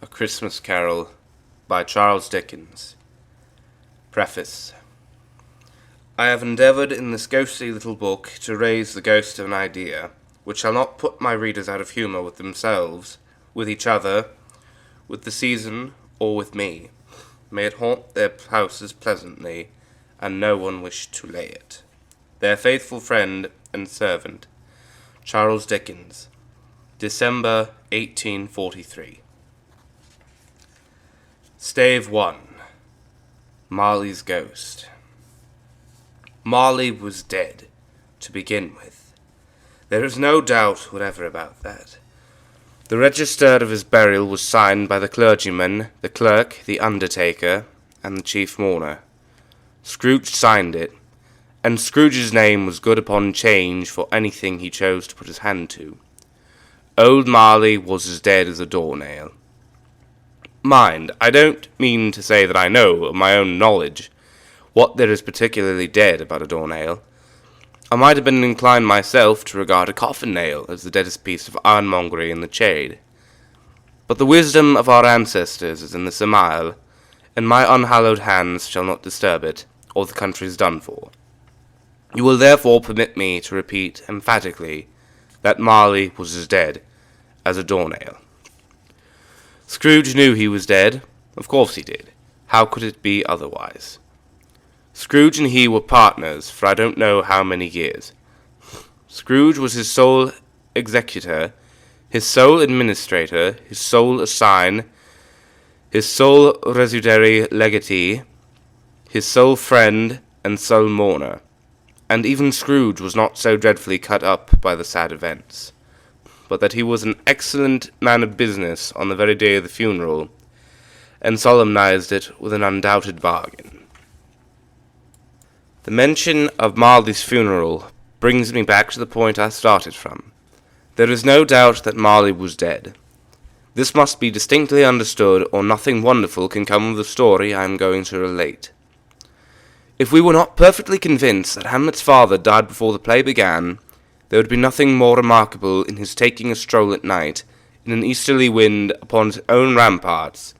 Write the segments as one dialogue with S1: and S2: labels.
S1: A Christmas Carol by Charles Dickens. Preface. I have endeavoured in this ghostly little book to raise the ghost of an idea, which shall not put my readers out of humour with themselves, with each other, with the season, or with me. May it haunt their houses pleasantly, and no one wish to lay it. Their faithful friend and servant, Charles Dickens. December 1843. Stave 1. Marley's Ghost. Marley was dead, to begin with. There is no doubt whatever about that. The register of his burial was signed by the clergyman, the clerk, the undertaker, and the chief mourner. Scrooge signed it, and Scrooge's name was good upon change for anything he chose to put his hand to. Old Marley was as dead as a doornail. Mind, I don't mean to say that I know, of my own knowledge, what there is particularly dead about a doornail. I might have been inclined myself to regard a coffin-nail as the deadest piece of ironmongery in the trade. But the wisdom of our ancestors is in the simile, and my unhallowed hands shall not disturb it, or the country's done for. You will therefore permit me to repeat emphatically that Marley was as dead as a doornail. Scrooge knew he was dead. Of course he did. How could it be otherwise? Scrooge and he were partners for I don't know how many years. Scrooge was his sole executor, his sole administrator, his sole assign, his sole residuary legatee, his sole friend and sole mourner. And even Scrooge was not so dreadfully cut up by the sad events, but that he was an excellent man of business on the very day of the funeral, and solemnized it with an undoubted bargain. The mention of Marley's funeral brings me back to the point I started from. There is no doubt that Marley was dead. This must be distinctly understood, or nothing wonderful can come of the story I am going to relate. If we were not perfectly convinced that Hamlet's father died before the play began, there would be nothing more remarkable in his taking a stroll at night, in an easterly wind, upon his own ramparts,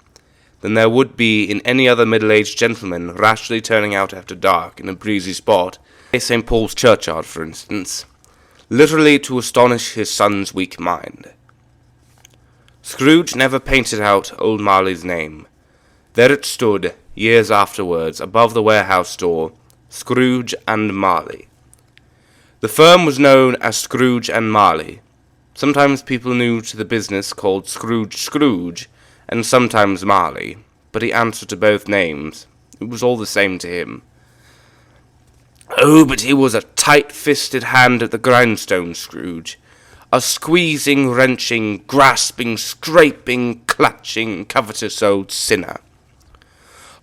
S1: than there would be in any other middle-aged gentleman rashly turning out after dark in a breezy spot, St. Paul's churchyard, for instance, literally to astonish his son's weak mind. Scrooge never painted out old Marley's name. There it stood, years afterwards, above the warehouse door, Scrooge and Marley. The firm was known as Scrooge and Marley. Sometimes people new to the business called Scrooge, and sometimes Marley, but he answered to both names. It was all the same to him. Oh, but he was a tight-fisted hand at the grindstone, Scrooge. A squeezing, wrenching, grasping, scraping, clutching, covetous old sinner.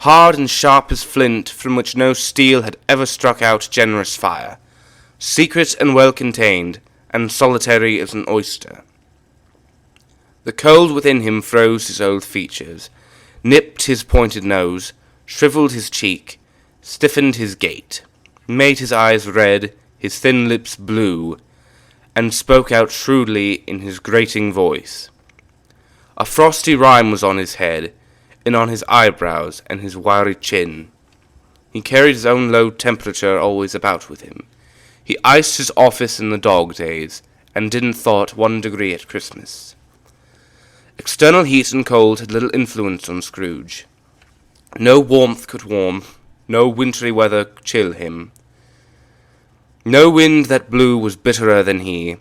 S1: Hard and sharp as flint, from which no steel had ever struck out generous fire. Secret and well contained, and solitary as an oyster. The cold within him froze his old features, nipped his pointed nose, shrivelled his cheek, stiffened his gait, made his eyes red, his thin lips blue, and spoke out shrewdly in his grating voice. A frosty rime was on his head, and on his eyebrows and his wiry chin. He carried his own low temperature always about with him. He iced his office in the dog days, and didn't thaw it 1 degree at Christmas. External heat and cold had little influence on Scrooge. No warmth could warm, no wintry weather chill him. No wind that blew was bitterer than he.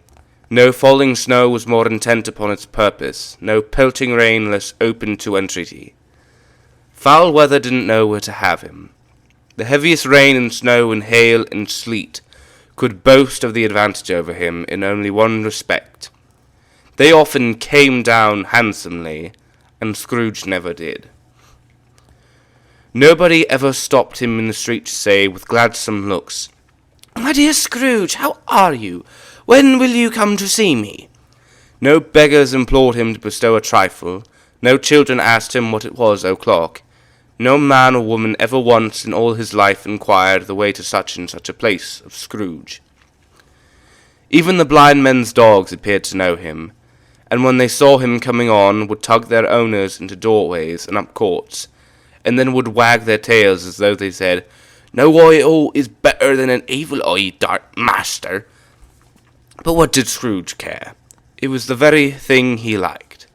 S1: No falling snow was more intent upon its purpose, no pelting rain less open to entreaty. Foul weather didn't know where to have him. The heaviest rain and snow and hail and sleet could boast of the advantage over him in only one respect. They often came down handsomely, and Scrooge never did. Nobody ever stopped him in the street to say, with gladsome looks, "My dear Scrooge, how are you? When will you come to see me?" No beggars implored him to bestow a trifle. No children asked him what it was o'clock. No man or woman ever once in all his life inquired the way to such and such a place of Scrooge. Even the blind men's dogs appeared to know him, and when they saw him coming on, would tug their owners into doorways and up courts, and then would wag their tails as though they said, "No eye is better than an evil eye, dark master." But what did Scrooge care? It was the very thing he liked.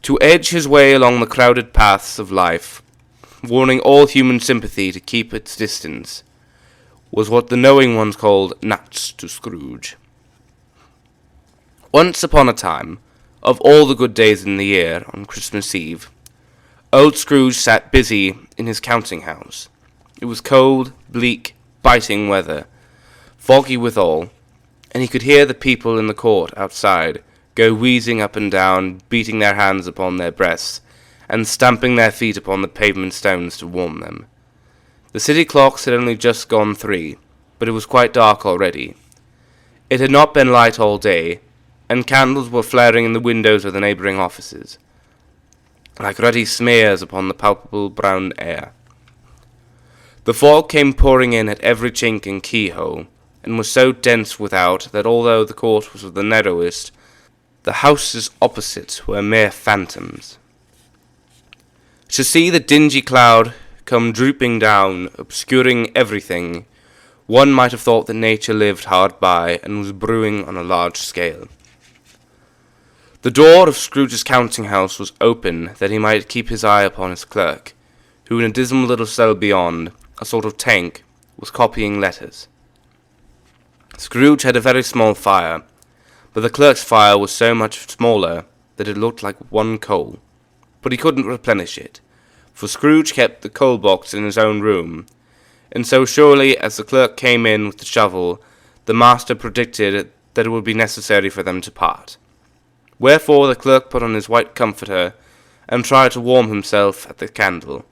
S1: To edge his way along the crowded paths of life, warning all human sympathy to keep its distance, was what the knowing ones called nuts to Scrooge. Once upon a time, of all the good days in the year, on Christmas Eve, old Scrooge sat busy in his counting-house. It was cold, bleak, biting weather, foggy withal, and he could hear the people in the court outside go wheezing up and down, beating their hands upon their breasts, and stamping their feet upon the pavement stones to warm them. The city clocks had only just gone 3, but it was quite dark already. It had not been light all day, and candles were flaring in the windows of the neighbouring offices, like ruddy smears upon the palpable brown air. The fog came pouring in at every chink and keyhole, and was so dense without that although the court was of the narrowest, the houses opposite were mere phantoms. To see the dingy cloud come drooping down, obscuring everything, one might have thought that nature lived hard by and was brewing on a large scale. The door of Scrooge's counting-house was open that he might keep his eye upon his clerk, who in a dismal little cell beyond, a sort of tank, was copying letters. Scrooge had a very small fire, but the clerk's fire was so much smaller that it looked like one coal. But he couldn't replenish it, for Scrooge kept the coal box in his own room, and so surely as the clerk came in with the shovel, the master predicted that it would be necessary for them to part. Wherefore the clerk put on his white comforter, and tried to warm himself at the candle,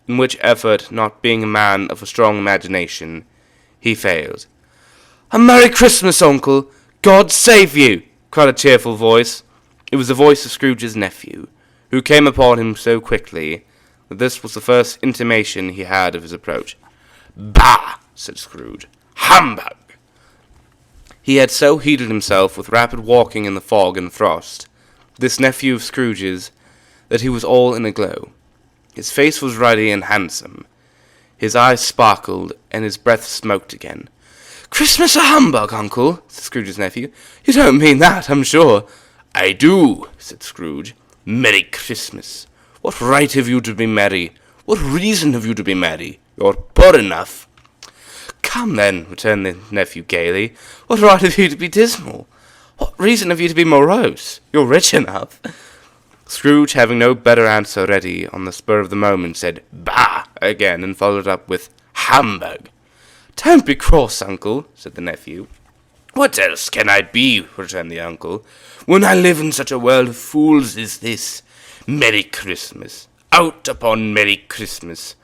S1: in which effort, not being a man of a strong imagination, he failed. "A Merry Christmas, uncle! God save you!" cried a cheerful voice. It was the voice of Scrooge's nephew, who came upon him so quickly that this was the first intimation he had of his approach. "Bah!" said Scrooge. "Humbug!" He had so heated himself with rapid walking in the fog and frost, this nephew of Scrooge's, that he was all in a glow. His face was ruddy and handsome. His eyes sparkled, and his breath smoked again. "Christmas a humbug, uncle," said Scrooge's nephew. "You don't mean that, I'm sure." "I do," said Scrooge. "Merry Christmas. What right have you to be merry? What reason have you to be merry? You're poor enough." "Come, then," returned the nephew gaily, "what right have you to be dismal? What reason have you to be morose? You're rich enough." Scrooge, having no better answer ready on the spur of the moment, said "Bah!" again, and followed up with "Humbug." "Don't be cross, uncle," said the nephew. "What else can I be," returned the uncle, "when I live in such a world of fools as this? Merry Christmas. Out upon Merry Christmas.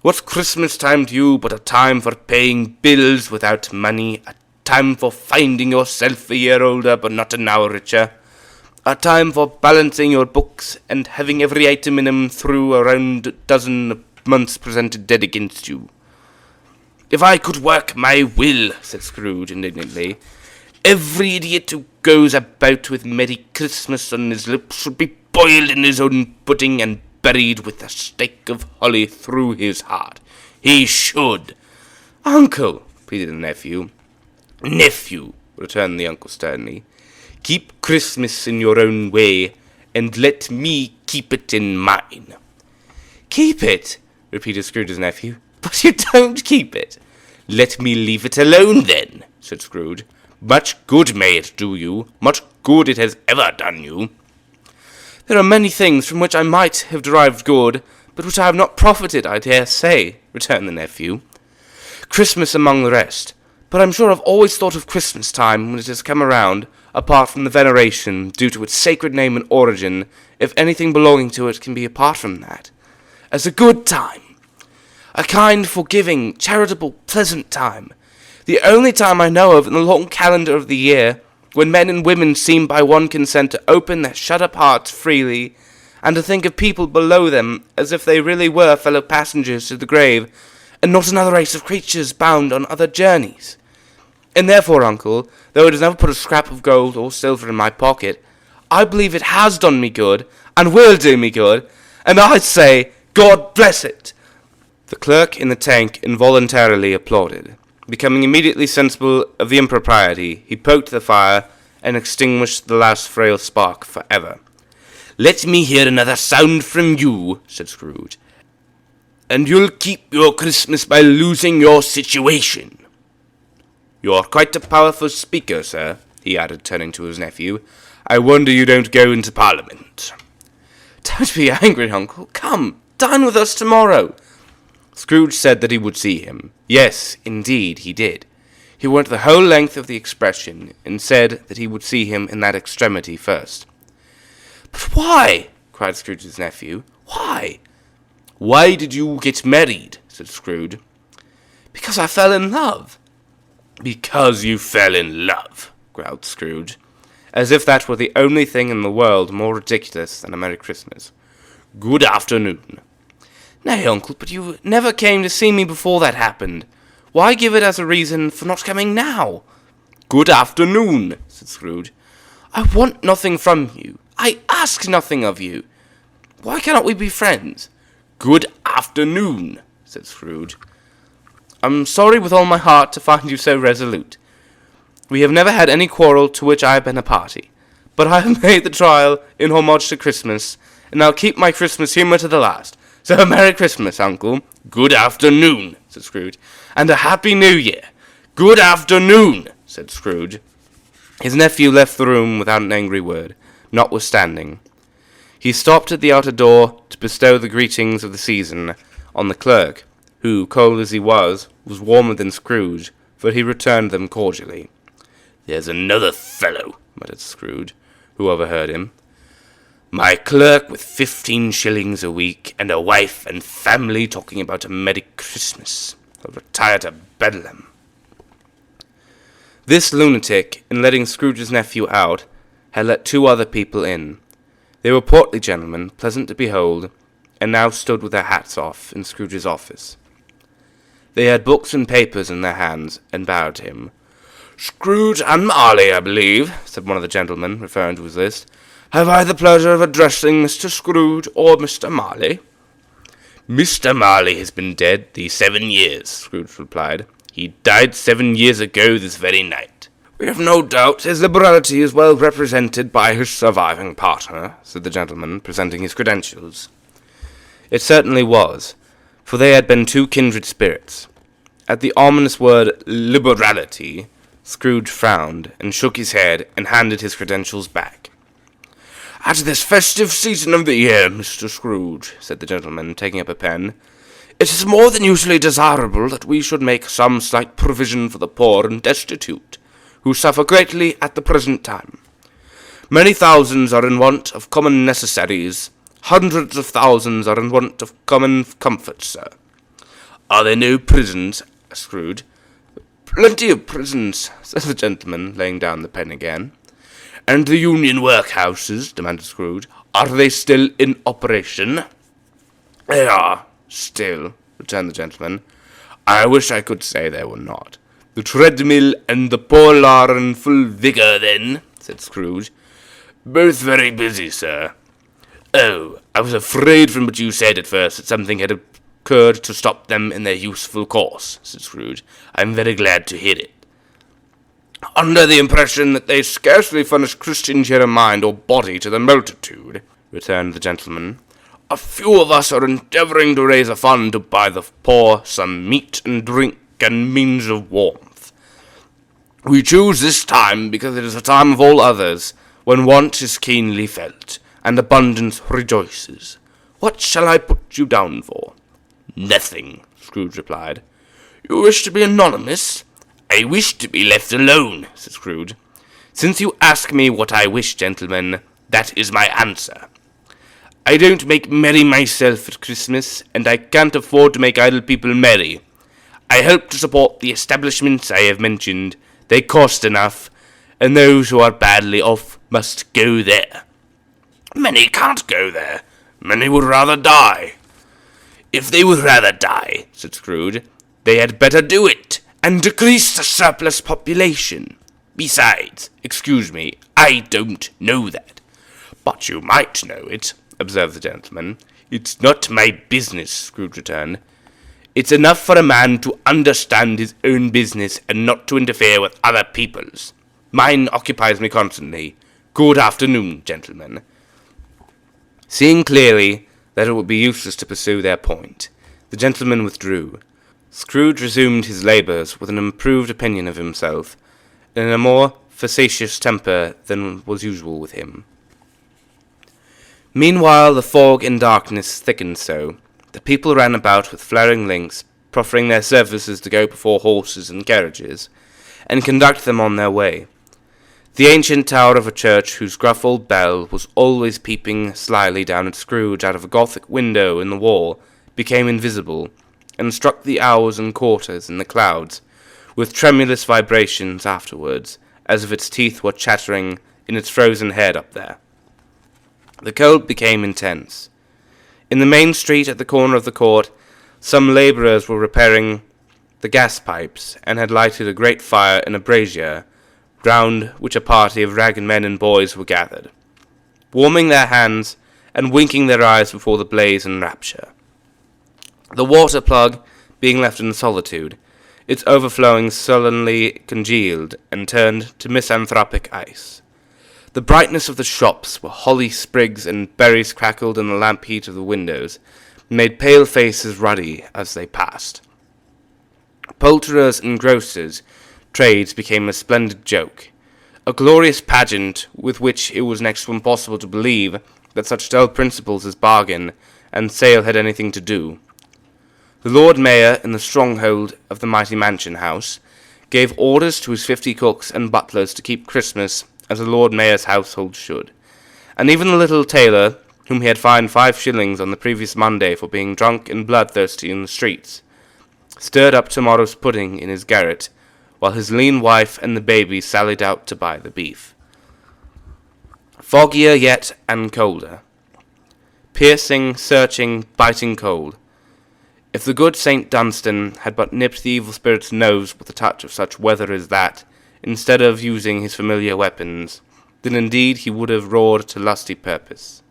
S1: What's Christmas time to you but a time for paying bills without money, a time for finding yourself a year older but not an hour richer, a time for balancing your books and having every item in 'em through a round dozen months presented dead against you?" "If I could work my will," said Scrooge indignantly, "every idiot who goes about with Merry Christmas on his lips should be boiled in his own pudding and buried with a stake of holly through his heart. He should." "Uncle," pleaded the nephew. "Nephew," returned the uncle sternly, "keep Christmas in your own way, and let me keep it in mine." "Keep it?" repeated Scrooge's nephew. "But you don't keep it." "Let me leave it alone, then," said Scrooge. "Much good may it do you, much good it has ever done you." "There are many things from which I might have derived good, but which I have not profited, I dare say," returned the nephew. "Christmas among the rest. But I'm sure I've always thought of Christmas time, when it has come around, apart from the veneration due to its sacred name and origin, if anything belonging to it can be apart from that, as a good time. A kind, forgiving, charitable, pleasant time. The only time I know of in the long calendar of the year, when men and women seem by one consent to open their shut-up hearts freely, and to think of people below them as if they really were fellow passengers to the grave, and not another race of creatures bound on other journeys. And therefore, uncle, though it has never put a scrap of gold or silver in my pocket, I believe it has done me good, and will do me good, and I'd say, God bless it. The clerk in the tank involuntarily applauded. Becoming immediately sensible of the impropriety, he poked the fire and extinguished the last frail spark for ever. Let me hear another sound from you, said Scrooge, and you'll keep your Christmas by losing your situation. You're quite a powerful speaker, sir, he added, turning to his nephew. I wonder you don't go into Parliament. Don't be angry, Uncle. Come, dine with us tomorrow. Scrooge said that he would see him. Yes, indeed, he did. He went the whole length of the expression, and said that he would see him in that extremity first. But why? Cried Scrooge's nephew. Why? Why did you get married? Said Scrooge. Because I fell in love. Because you fell in love, growled Scrooge, as if that were the only thing in the world more ridiculous than a Merry Christmas. Good afternoon. Nay, Uncle, but you never came to see me before that happened. Why give it as a reason for not coming now? Good afternoon, said Scrooge. I want nothing from you. I ask nothing of you. Why cannot we be friends? Good afternoon, said Scrooge. I'm sorry with all my heart to find you so resolute. We have never had any quarrel to which I have been a party, but I have made the trial in homage to Christmas, and I'll keep my Christmas humour to the last. So Merry Christmas, Uncle. Good afternoon, said Scrooge, and a Happy New Year. Good afternoon, said Scrooge. His nephew left the room without an angry word, notwithstanding. He stopped at the outer door to bestow the greetings of the season on the clerk, who, cold as he was warmer than Scrooge, for he returned them cordially. There's another fellow, muttered Scrooge, who overheard him. My clerk with 15 shillings a week, and a wife and family talking about a Merry Christmas. He'll retire to Bedlam. This lunatic, in letting Scrooge's nephew out, had let 2 other people in. They were portly gentlemen, pleasant to behold, and now stood with their hats off in Scrooge's office. They had books and papers in their hands, and bowed to him. Scrooge and Marley, I believe, said one of the gentlemen, referring to his list. Have I the pleasure of addressing Mr. Scrooge or Mr. Marley? Mr. Marley has been dead these 7 years, Scrooge replied. He died 7 years ago this very night. We have no doubt his liberality is well represented by his surviving partner, said the gentleman, presenting his credentials. It certainly was, for they had been 2 kindred spirits. At the ominous word liberality, Scrooge frowned, and shook his head, and handed his credentials back. At this festive season of the year, Mr. Scrooge, said the gentleman, taking up a pen, it is more than usually desirable that we should make some slight provision for the poor and destitute, who suffer greatly at the present time. Many thousands are in want of common necessaries. Hundreds of thousands are in want of common comforts, sir. Are there no prisons, Scrooge? Plenty of prisons, said the gentleman, laying down the pen again. And the union workhouses, demanded Scrooge, are they still in operation? They are, still, returned the gentleman. I wish I could say they were not. The treadmill and the poll are in full vigour, then, said Scrooge. Both very busy, sir. Oh, I was afraid from what you said at first that something had occurred to stop them in their useful course, said Scrooge. I'm very glad to hear it. Under the impression that they scarcely furnish Christian cheer of mind or body to the multitude, returned the gentleman, a few of us are endeavouring to raise a fund to buy the poor some meat and drink and means of warmth. We choose this time because it is a time of all others, when want is keenly felt, and abundance rejoices. What shall I put you down for? Nothing, Scrooge replied. You wish to be anonymous? I wish to be left alone, said Scrooge. Since you ask me what I wish, gentlemen, that is my answer. I don't make merry myself at Christmas, and I can't afford to make idle people merry. I help to support the establishments I have mentioned. They cost enough, and those who are badly off must go there. Many can't go there. Many would rather die. If they would rather die, said Scrooge, they had better do it, and decrease the surplus population. Besides, excuse me, I don't know that. "But you might know it," observed the gentleman. "It's not my business," Scrooge returned. "It's enough for a man to understand his own business and not to interfere with other people's. Mine occupies me constantly. Good afternoon, gentlemen." Seeing clearly that it would be useless to pursue their point, the gentleman withdrew. Scrooge resumed his labours with an improved opinion of himself, and in a more facetious temper than was usual with him. Meanwhile the fog and darkness thickened so, that people ran about with flaring links, proffering their services to go before horses and carriages, and conduct them on their way. The ancient tower of a church, whose gruff old bell was always peeping slyly down at Scrooge out of a Gothic window in the wall, became invisible, and struck the hours and quarters in the clouds, with tremulous vibrations afterwards, as if its teeth were chattering in its frozen head up there. The cold became intense. In the main street at the corner of the court, some labourers were repairing the gas pipes, and had lighted a great fire in a brazier, round which a party of ragged men and boys were gathered, warming their hands and winking their eyes before the blaze in rapture. The water plug being left in solitude, its overflowing sullenly congealed and turned to misanthropic ice. The brightness of the shops, where holly sprigs and berries crackled in the lamp heat of the windows, made pale faces ruddy as they passed. Poulterers' and grocers' trades became a splendid joke, a glorious pageant with which it was next to impossible to believe that such dull principles as bargain and sale had anything to do. The Lord Mayor, in the stronghold of the mighty mansion house, gave orders to his 50 cooks and butlers to keep Christmas as a Lord Mayor's household should, and even the little tailor, whom he had fined 5 shillings on the previous Monday for being drunk and bloodthirsty in the streets, stirred up tomorrow's pudding in his garret, while his lean wife and the baby sallied out to buy the beef. Foggier yet and colder. Piercing, searching, biting cold. If the good St. Dunstan had but nipped the evil spirit's nose with a touch of such weather as that, instead of using his familiar weapons, then indeed he would have roared to lusty purpose.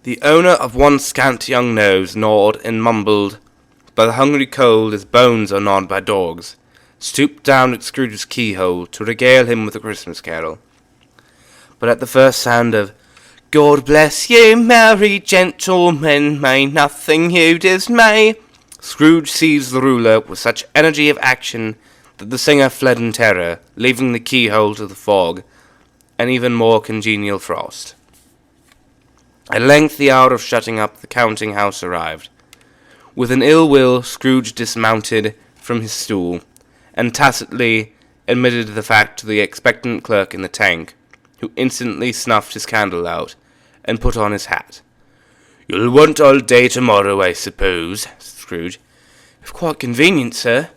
S1: The owner of one scant young nose gnawed and mumbled, "By the hungry cold as bones are gnawed by dogs," stooped down at Scrooge's keyhole to regale him with a Christmas carol. But at the first sound of "God bless you, merry gentlemen, may nothing you dismay," Scrooge seized the ruler with such energy of action that the singer fled in terror, leaving the keyhole to the fog, and even more congenial frost. At length the hour of shutting up the counting-house arrived. With an ill will, Scrooge dismounted from his stool, and tacitly admitted the fact to the expectant clerk in the tank, who instantly snuffed his candle out, and put on his hat. "You'll want all day tomorrow, I suppose," said Scrooge. "If quite convenient, sir."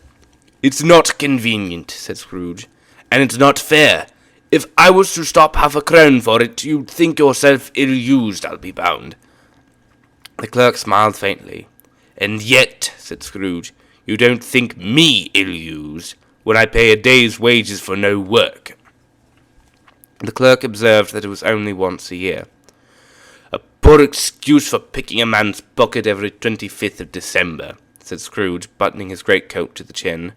S1: "It's not convenient," said Scrooge, "and it's not fair. If I was to stop half a crown for it, you'd think yourself ill-used, I'll be bound." The clerk smiled faintly. "And yet," said Scrooge, "you don't think me ill-used, when I pay a day's wages for no work." The clerk observed that it was only once a year. "A poor excuse for picking a man's pocket every 25th of December," said Scrooge, buttoning his greatcoat to the chin.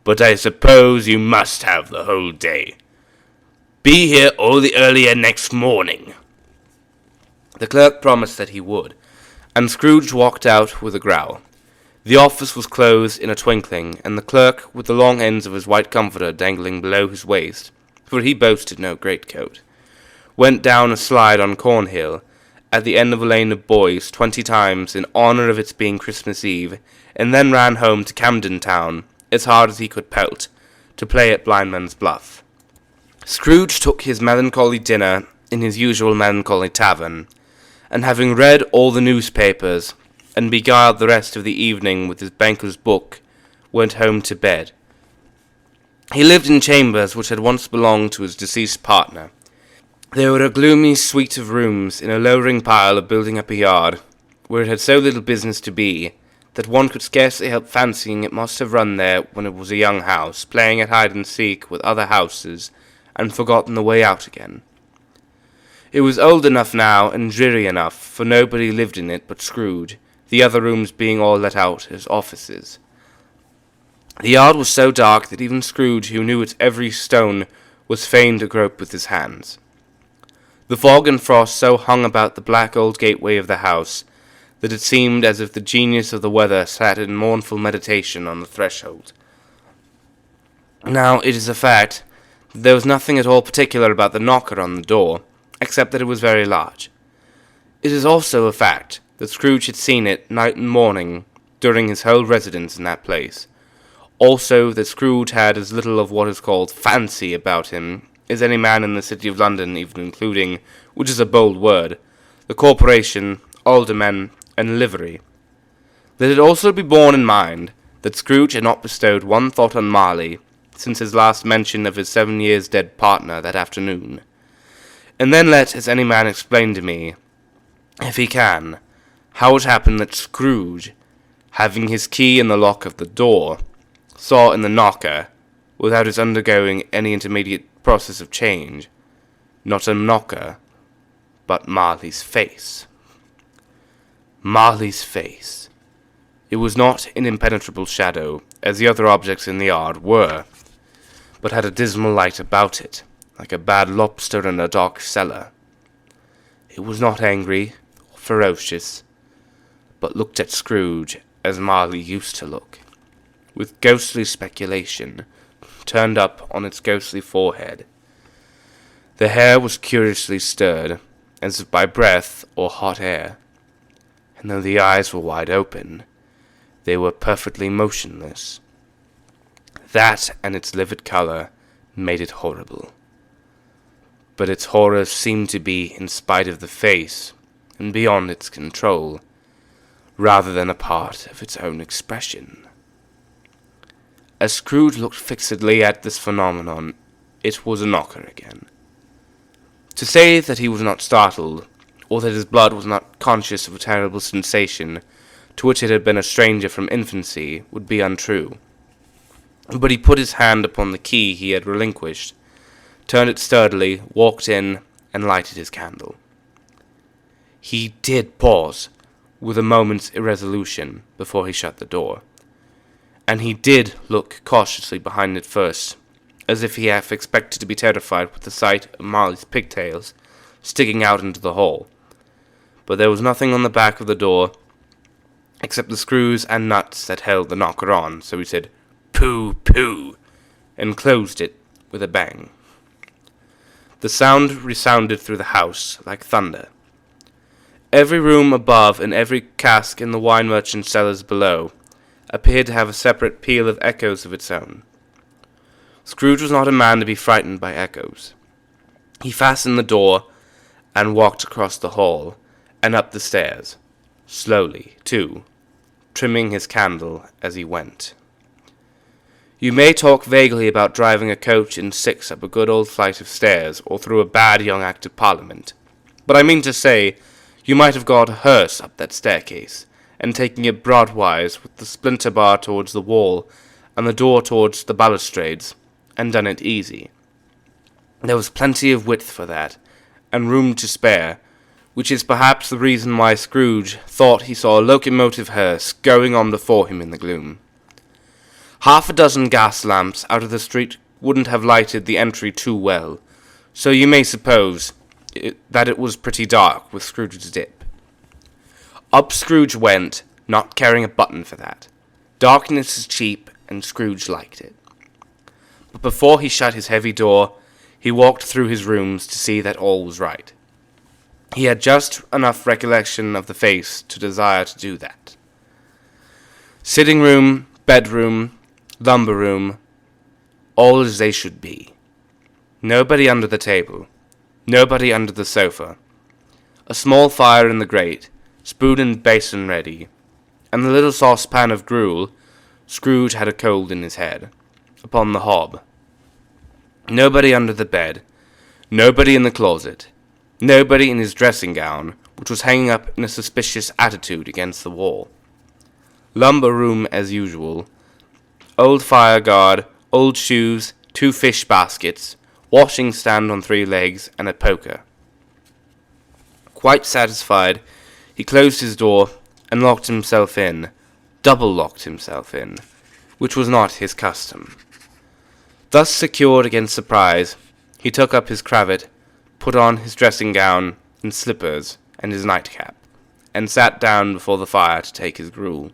S1: "But I suppose you must have the whole day. Be here all the earlier next morning." The clerk promised that he would, and Scrooge walked out with a growl. The office was closed in a twinkling, and the clerk, with the long ends of his white comforter dangling below his waist, for he boasted no greatcoat, went down a slide on Cornhill, at the end of a lane of boys 20 times in honour of its being Christmas Eve, and then ran home to Camden Town, as hard as he could pelt, to play at blindman's buff. Scrooge took his melancholy dinner in his usual melancholy tavern, and having read all the newspapers, and beguiled the rest of the evening with his banker's book, went home to bed. He lived in chambers which had once belonged to his deceased partner. They were a gloomy suite of rooms in a lowering pile of building up a yard, where it had so little business to be, that one could scarcely help fancying it must have run there when it was a young house, playing at hide-and-seek with other houses, and forgotten the way out again. It was old enough now and dreary enough, for nobody lived in it but Scrooge, the other rooms being all let out as offices. The yard was so dark that even Scrooge, who knew its every stone, was fain to grope with his hands. The fog and frost so hung about the black old gateway of the house that it seemed as if the genius of the weather sat in mournful meditation on the threshold. Now, it is a fact that there was nothing at all particular about the knocker on the door, except that it was very large. It is also a fact that Scrooge had seen it night and morning during his whole residence in that place. Also that Scrooge had as little of what is called fancy about him as any man in the city of London, even including, which is a bold word, the corporation, aldermen, and livery. Let it also be borne in mind that Scrooge had not bestowed one thought on Marley since his last mention of his 7 years dead partner that afternoon. And then let as any man explain to me, if he can, how it happened that Scrooge, having his key in the lock of the door, saw in the knocker, without its undergoing any intermediate process of change, not a knocker, but Marley's face. Marley's face. It was not in impenetrable shadow, as the other objects in the yard were, but had a dismal light about it, like a bad lobster in a dark cellar. It was not angry or ferocious, but looked at Scrooge as Marley used to look, with ghostly speculation turned up on its ghostly forehead. The hair was curiously stirred, as if by breath or hot air, and though the eyes were wide open, they were perfectly motionless. That and its livid color made it horrible. But its horror seemed to be in spite of the face, and beyond its control, rather than a part of its own expression. As Scrooge looked fixedly at this phenomenon, it was a knocker again. To say that he was not startled, or that his blood was not conscious of a terrible sensation to which it had been a stranger from infancy, would be untrue. But he put his hand upon the key he had relinquished, turned it sturdily, walked in, and lighted his candle. He did pause, with a moment's irresolution, before he shut the door, and he did look cautiously behind it first, as if he half expected to be terrified with the sight of Marley's pigtails sticking out into the hall. But there was nothing on the back of the door, except the screws and nuts that held the knocker on, so he said, "Pooh, pooh," and closed it with a bang. The sound resounded through the house like thunder. Every room above and every cask in the wine merchant's cellars below appeared to have a separate peal of echoes of its own. Scrooge was not a man to be frightened by echoes. He fastened the door and walked across the hall and up the stairs, slowly, too, trimming his candle as he went. You may talk vaguely about driving a coach and six up a good old flight of stairs or through a bad young Act of Parliament, but I mean to say, you might have got a hearse up that staircase, and taking it broadwise with the splinter bar towards the wall and the door towards the balustrades, and done it easy. There was plenty of width for that, and room to spare, which is perhaps the reason why Scrooge thought he saw a locomotive hearse going on before him in the gloom. Half a dozen gas lamps out of the street wouldn't have lighted the entry too well, so you may suppose that it was pretty dark with Scrooge's dip. Up Scrooge went, not caring a button for that. Darkness is cheap, and Scrooge liked it. But before he shut his heavy door, he walked through his rooms to see that all was right. He had just enough recollection of the face to desire to do that. Sitting room, bedroom, lumber room, all as they should be. Nobody under the table, nobody under the sofa. A small fire in the grate, spoon and basin ready, and the little saucepan of gruel, Scrooge had a cold in his head, upon the hob. Nobody under the bed, nobody in the closet, nobody in his dressing gown, which was hanging up in a suspicious attitude against the wall. Lumber room as usual, old fire guard, old shoes, 2 fish baskets, washing stand on 3 legs, and a poker. Quite satisfied, he closed his door and locked himself in, double-locked himself in, which was not his custom. Thus secured against surprise, he took up his cravat, put on his dressing gown and slippers and his nightcap, and sat down before the fire to take his gruel.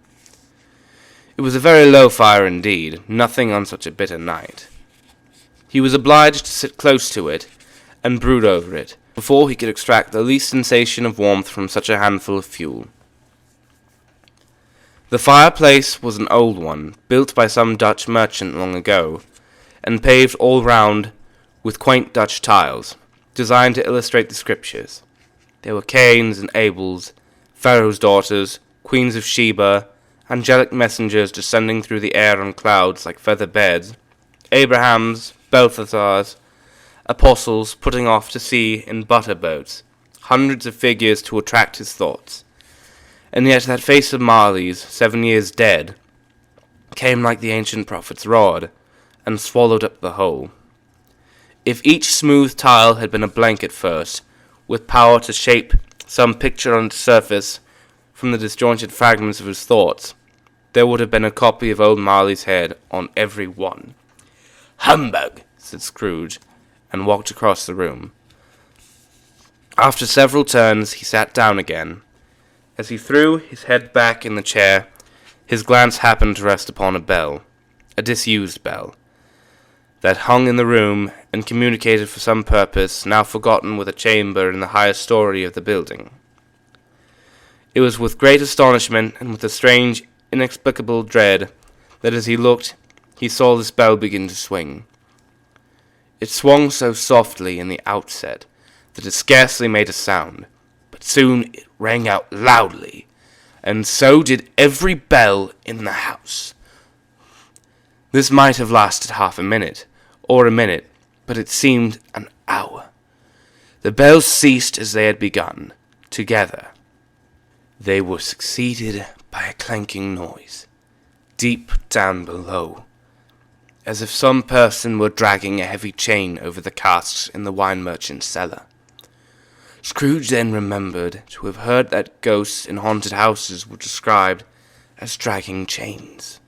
S1: It was a very low fire indeed, nothing on such a bitter night. He was obliged to sit close to it and brood over it, before he could extract the least sensation of warmth from such a handful of fuel. The fireplace was an old one, built by some Dutch merchant long ago, and paved all round with quaint Dutch tiles, designed to illustrate the scriptures. There were Cains and Abels, Pharaoh's daughters, queens of Sheba, angelic messengers descending through the air on clouds like feather beds, Abrahams, Balthasars, apostles putting off to sea in butter boats, hundreds of figures to attract his thoughts. And yet that face of Marley's, 7 years dead, came like the ancient prophet's rod, and swallowed up the whole. If each smooth tile had been a blank at first, with power to shape some picture on its surface from the disjointed fragments of his thoughts, there would have been a copy of old Marley's head on every one. "Humbug!" said Scrooge, and walked across the room. After several turns, he sat down again. As he threw his head back in the chair, his glance happened to rest upon a bell, a disused bell, that hung in the room and communicated for some purpose now forgotten with a chamber in the highest story of the building. It was with great astonishment and with a strange, inexplicable dread that as he looked, he saw this bell begin to swing. It swung so softly in the outset that it scarcely made a sound, but soon it rang out loudly, and so did every bell in the house. This might have lasted half a minute, or a minute, but it seemed an hour. The bells ceased as they had begun, together. They were succeeded by a clanking noise, deep down below, as if some person were dragging a heavy chain over the casks in the wine merchant's cellar. Scrooge then remembered to have heard that ghosts in haunted houses were described as dragging chains.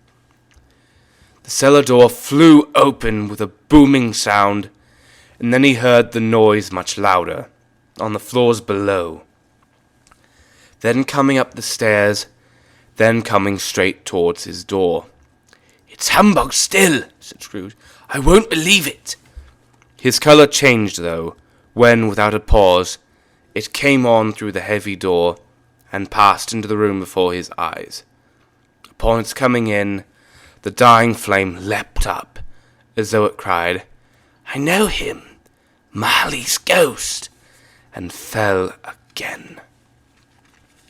S1: The cellar door flew open with a booming sound, and then he heard the noise much louder, on the floors below. Then coming up the stairs, then coming straight towards his door. "It's humbug still," said Scrooge. "I won't believe it." His colour changed, though, when, without a pause, it came on through the heavy door, and passed into the room before his eyes. Upon its coming in, the dying flame leapt up, as though it cried, "I know him, Marley's ghost," and fell again.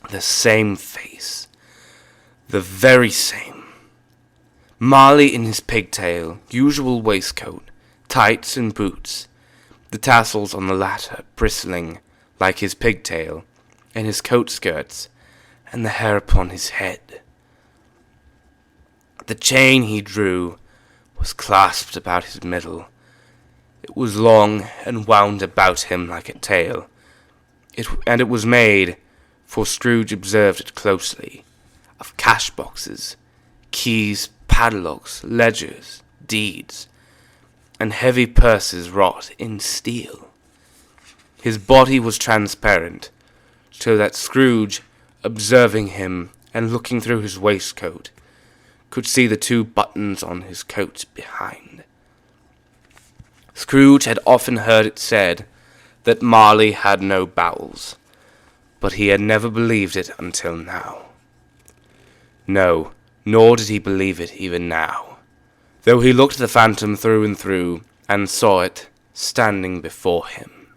S1: The same face, the very same. Marley in his pigtail, usual waistcoat, tights and boots, the tassels on the latter bristling like his pigtail, and his coat skirts, and the hair upon his head. The chain he drew was clasped about his middle. It was long and wound about him like a tail. It was made, for Scrooge observed it closely, of cash boxes, keys, padlocks, ledgers, deeds, and heavy purses wrought in steel. His body was transparent, so that Scrooge, observing him and looking through his waistcoat, could see the 2 buttons on his coat behind. Scrooge had often heard it said that Marley had no bowels, but he had never believed it until now. No, nor did he believe it even now, though he looked the phantom through and through, and saw it standing before him,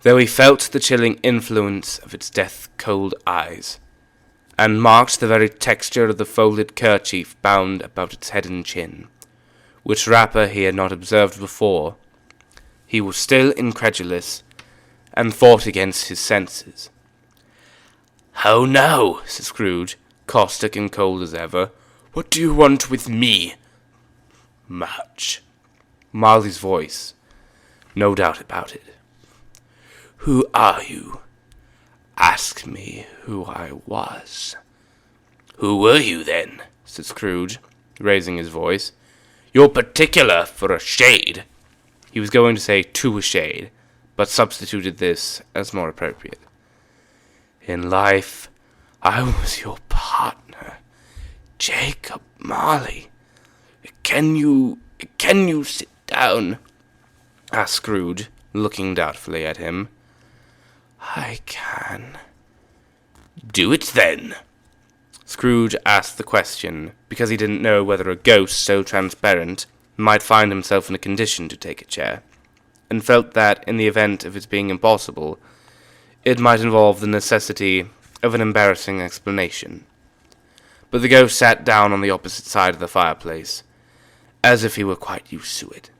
S1: though he felt the chilling influence of its death-cold eyes, and marked the very texture of the folded kerchief bound about its head and chin, which wrapper he had not observed before. He was still incredulous, and fought against his senses. "How now?" said Scrooge, caustic and cold as ever. "What do you want with me?" "Much." Marley's voice, No doubt about it. Who are you? Ask me who I was. Who were you, then? Said Scrooge, raising his voice. You're particular for a shade. He was going to say to a shade, but substituted this as more appropriate. In life, I was your partner, Jacob Marley. Can you sit down? Asked Scrooge, looking doubtfully at him. I can. Do it then. Scrooge asked the question because he didn't know whether a ghost so transparent might find himself in a condition to take a chair, and felt that, in the event of its being impossible, it might involve the necessity of an embarrassing explanation. But the ghost sat down on the opposite side of the fireplace, as if he were quite used to it.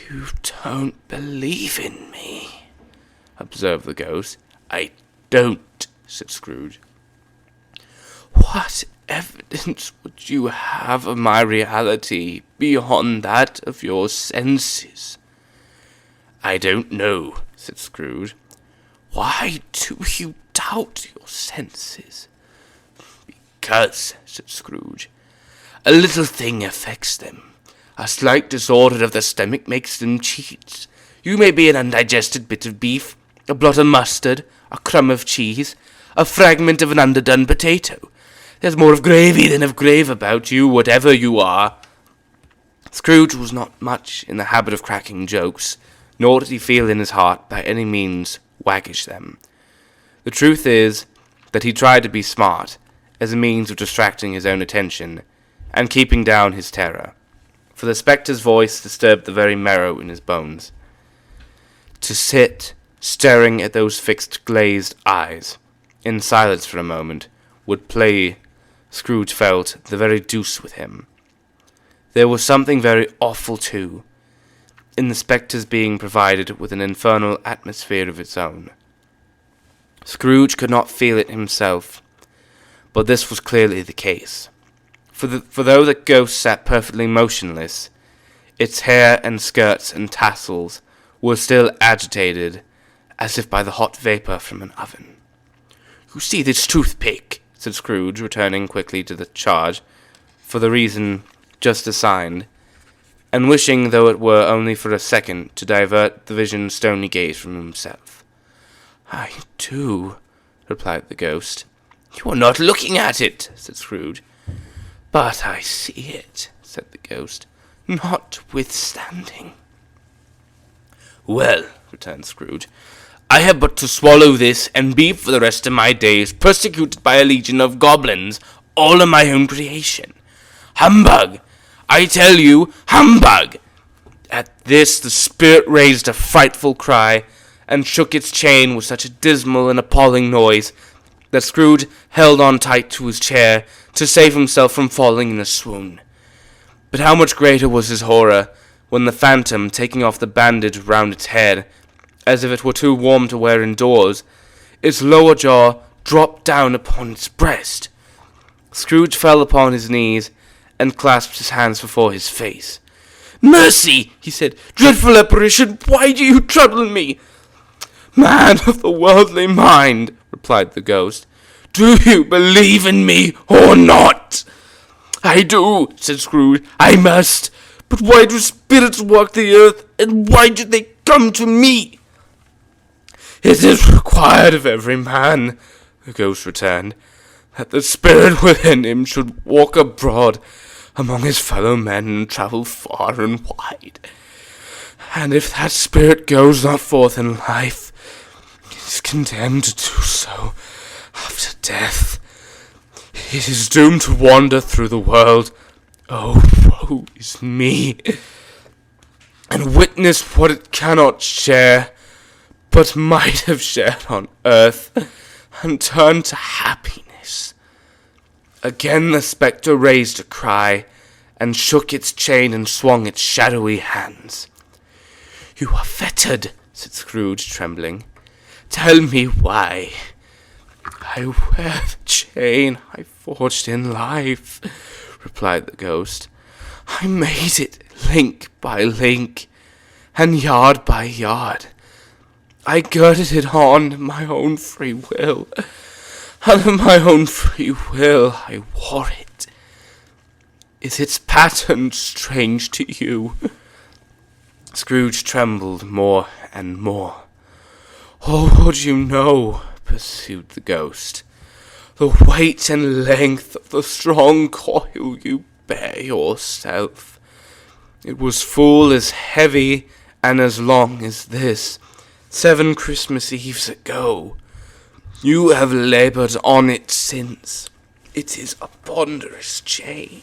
S1: You don't believe in me, observed the ghost. I don't, said Scrooge. What evidence would you have of my reality beyond that of your senses? I don't know, said Scrooge. Why do you doubt your senses? Because, said Scrooge, a little thing affects them. A slight disorder of the stomach makes them cheats. You may be an undigested bit of beef, a blot of mustard, a crumb of cheese, a fragment of an underdone potato. There's more of gravy than of grave about you, whatever you are. Scrooge was not much in the habit of cracking jokes, nor did he feel in his heart by any means waggish them. The truth is that he tried to be smart, as a means of distracting his own attention, and keeping down his terror, for the spectre's voice disturbed the very marrow in his bones. To sit, staring at those fixed glazed eyes, in silence for a moment, would play, Scrooge felt, the very deuce with him. There was something very awful, too, in the spectre's being provided with an infernal atmosphere of its own. Scrooge could not feel it himself, but this was clearly the case. For though the ghost sat perfectly motionless, its hair and skirts and tassels were still agitated, as if by the hot vapour from an oven. You see this toothpick, said Scrooge, returning quickly to the charge, for the reason just assigned, and wishing, though it were only for a second, to divert the vision's stony gaze from himself. I do, replied the ghost. You are not looking at it, said Scrooge. But I see it, said the ghost, notwithstanding. Well, returned Scrooge, I have but to swallow this, and be for the rest of my days persecuted by a legion of goblins, all of my own creation. Humbug! I tell you, humbug! At this the spirit raised a frightful cry, and shook its chain with such a dismal and appalling noise, that Scrooge held on tight to his chair to save himself from falling in a swoon. But how much greater was his horror, when the phantom, taking off the bandage round its head, as if it were too warm to wear indoors, its lower jaw dropped down upon its breast. Scrooge fell upon his knees, and clasped his hands before his face. Mercy, he said, dreadful apparition, why do you trouble me? Man of the worldly mind, replied the ghost, do you believe in me or not? I do, said Scrooge, I must. But why do spirits walk the earth, and why do they come to me? It is required of every man, the ghost returned, that the spirit within him should walk abroad among his fellow men and travel far and wide. And if that spirit goes not forth in life, it is condemned to do so after death. It is doomed to wander through the world, oh, woe is me, and witness what it cannot share, but might have shared on earth, and turn to happiness. Again the spectre raised a cry, and shook its chain and swung its shadowy hands. You are fettered, said Scrooge, trembling. Tell me why. I wear the chain I forged in life, replied the ghost. I made it link by link, and yard by yard I girded it on my own free will, and of my own free will I wore it. Is its pattern strange to you?" Scrooge trembled more and more. "Oh, would you know," pursued the ghost, "the weight and length of the strong coil you bear yourself? It was full as heavy and as long as this, 7 Christmas Eves ago. You have laboured on it since. It is a ponderous chain."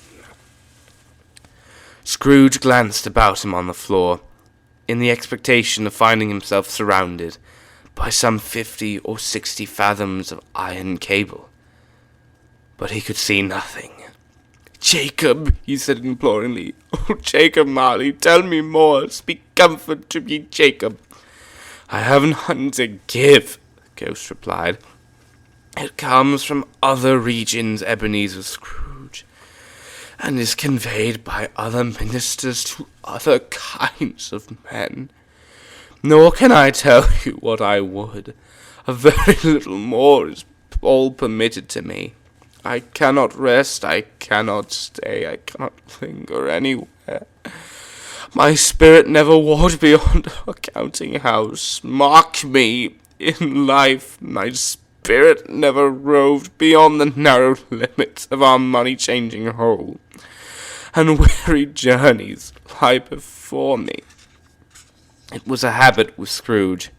S1: Scrooge glanced about him on the floor, in the expectation of finding himself surrounded by some 50 or 60 fathoms of iron cable. But he could see nothing. "Jacob," he said imploringly. "Oh, Jacob Marley, tell me more. Speak comfort to me, Jacob." "I have none to give," the ghost replied. "It comes from other regions, Ebenezer Scrooge, and is conveyed by other ministers to other kinds of men. Nor can I tell you what I would. A very little more is all permitted to me. I cannot rest, I cannot stay, I cannot linger anywhere. My spirit never walked beyond a counting-house. Mark me, in life my spirit never roved beyond the narrow limits of our money-changing hole, and weary journeys lie before me." It was a habit with Scrooge,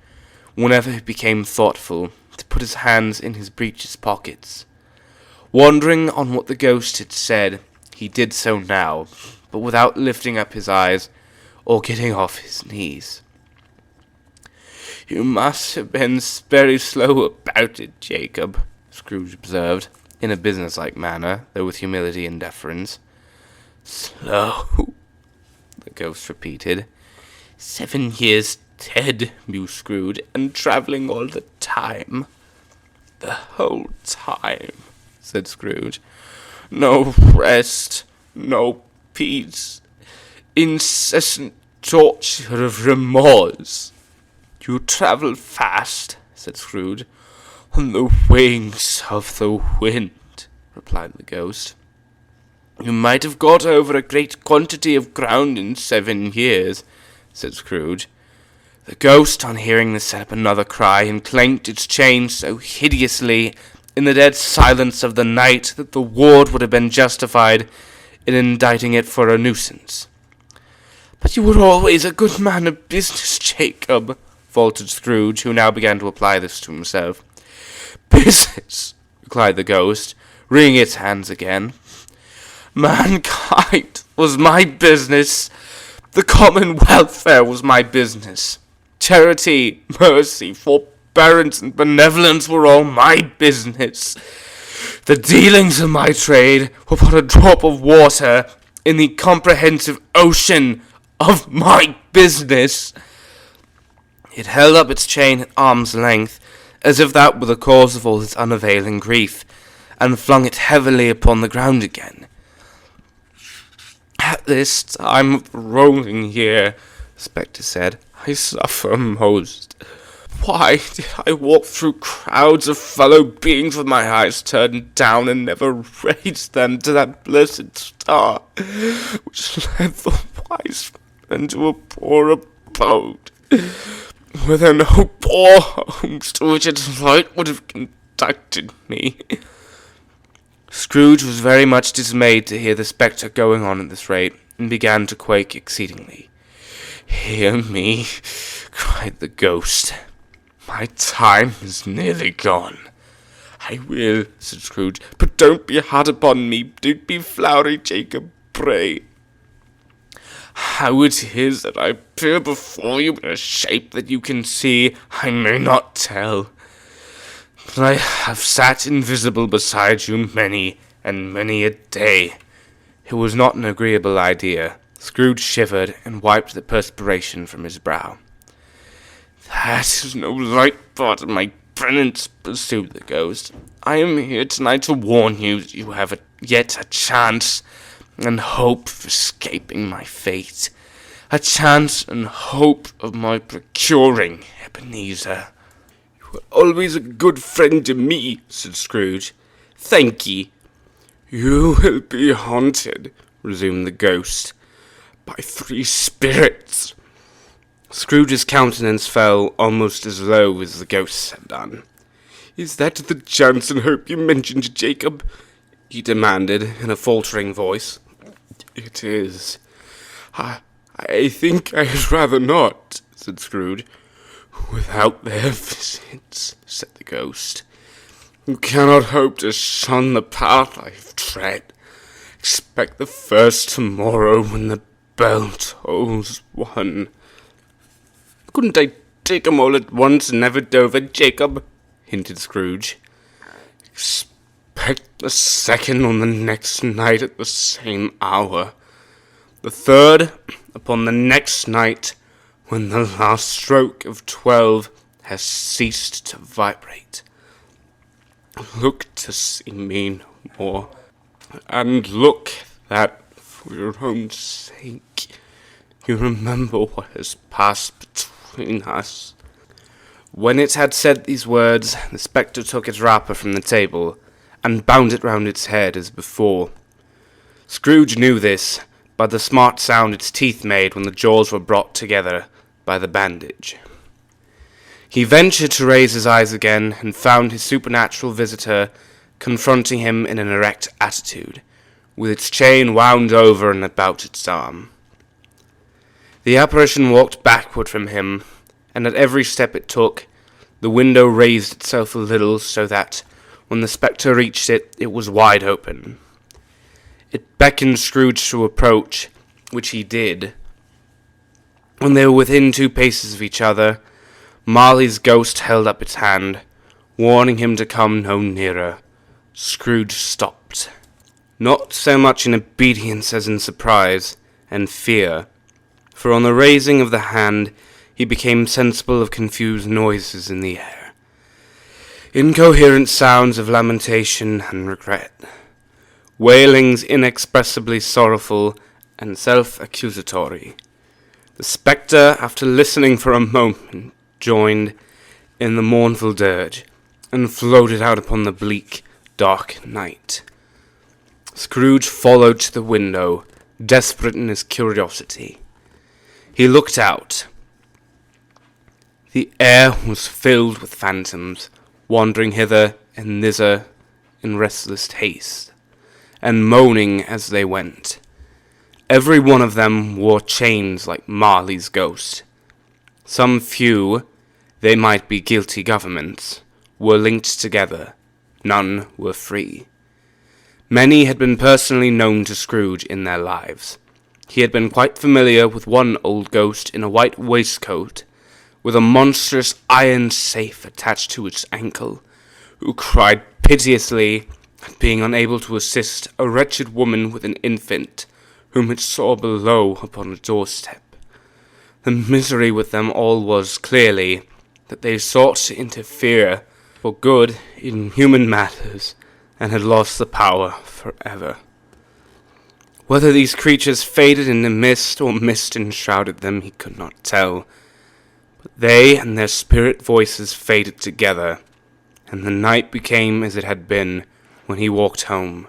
S1: whenever he became thoughtful, to put his hands in his breeches pockets. Wondering on what the ghost had said, he did so now, but without lifting up his eyes or getting off his knees. "You must have been very slow about it, Jacob," Scrooge observed, in a businesslike manner, though with humility and deference. "Slow?" the ghost repeated. 7 years dead, mused Scrooge, "and travelling all the time." "The whole time," said Scrooge. "No rest, no peace, incessant torture of remorse." "You travel fast," said Scrooge. "On the wings of the wind," replied the ghost. "You might have got over a great quantity of ground in 7 years, said Scrooge. The ghost, on hearing this, set up another cry, and clanked its chain so hideously in the dead silence of the night that the ward would have been justified in indicting it for a nuisance. "But you were always a good man of business, Jacob," faltered Scrooge, who now began to apply this to himself. "Business," replied the ghost, wringing its hands again. "Mankind was my business. The common welfare was my business. Charity, mercy, forbearance, and benevolence were all my business. The dealings of my trade were but a drop of water in the comprehensive ocean of my business." It held up its chain at arm's length, as if that were the cause of all its unavailing grief, and flung it heavily upon the ground again. "At this time of rolling here," the spectre said, "I suffer most. Why did I walk through crowds of fellow beings with my eyes turned down, and never raised them to that blessed star which led the wise men to a poor abode? Were there no poor homes to which its light would have conducted me?" Scrooge was very much dismayed to hear the spectre going on at this rate, and began to quake exceedingly. "Hear me," cried the ghost. "My time is nearly gone." "I will," said Scrooge, "but don't be hard upon me. Don't be flowery, Jacob, pray. How it is that I appear before you in a shape that you can see, I may not tell. But I have sat invisible beside you many and many a day." It was not an agreeable idea. Scrooge shivered and wiped the perspiration from his brow. "That is no light part of my penance," pursued the ghost. "I am here tonight to warn you that you have yet a chance and hope of escaping my fate. a chance and hope of my procuring, Ebenezer." "You were always a good friend to me," said Scrooge. "Thank ye." "You will be haunted," resumed the ghost, "by 3 spirits." Scrooge's countenance fell almost as low as the ghost had done. "Is that the chance and hope you mentioned, Jacob?" he demanded in a faltering voice. "It is. I think I had rather not," said Scrooge. "Without their visits," said the ghost, "you cannot hope to shun the path I have tread. Expect the first tomorrow when the bell tolls 1. "Couldn't I take 'em all at once and have it over, Jacob?" hinted Scrooge. "Expect the second on the next night at the same hour. The third upon the next night, when the last stroke of 12 has ceased to vibrate. Look to see me no more, and look that, for your own sake, you remember what has passed between us." When it had said these words, the spectre took its wrapper from the table, and bound it round its head as before. Scrooge knew this by the smart sound its teeth made when the jaws were brought together by the bandage. He ventured to raise his eyes again, and found his supernatural visitor confronting him in an erect attitude, with its chain wound over and about its arm. The apparition walked backward from him, and at every step it took, the window raised itself a little, so that, when the spectre reached it, it was wide open. It beckoned Scrooge to approach, which he did. When they were within 2 paces of each other, Marley's ghost held up its hand, warning him to come no nearer. Scrooge stopped, not so much in obedience as in surprise and fear, for on the raising of the hand he became sensible of confused noises in the air, incoherent sounds of lamentation and regret, wailings inexpressibly sorrowful and self-accusatory. The spectre, after listening for a moment, joined in the mournful dirge, and floated out upon the bleak, dark night. Scrooge followed to the window, desperate in his curiosity. He looked out. The air was filled with phantoms, wandering hither and thither in restless haste, and moaning as they went. Every one of them wore chains like Marley's ghost. Some few, they might be guilty governments, were linked together. None were free. Many had been personally known to Scrooge in their lives. He had been quite familiar with one old ghost in a white waistcoat, with a monstrous iron safe attached to its ankle, who cried piteously at being unable to assist a wretched woman with an infant, whom it saw below upon a doorstep. The misery with them all was, clearly, that they sought to interfere for good in human matters, and had lost the power forever. Whether these creatures faded in the mist, or mist enshrouded them, he could not tell. But they and their spirit voices faded together, and the night became as it had been when he walked home.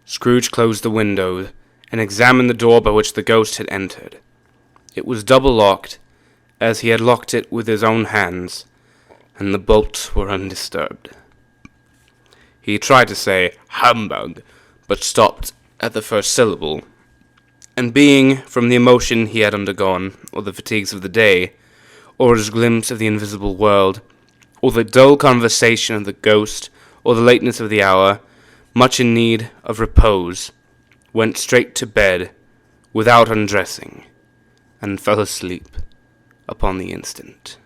S1: Scrooge closed the window, and examined the door by which the ghost had entered. It was double-locked, as he had locked it with his own hands, and the bolts were undisturbed. He tried to say, "Humbug," but stopped at the first syllable, and being, from the emotion he had undergone, or the fatigues of the day, or his glimpse of the invisible world, or the dull conversation of the ghost, or the lateness of the hour, much in need of repose, went straight to bed, without undressing, and fell asleep upon the instant.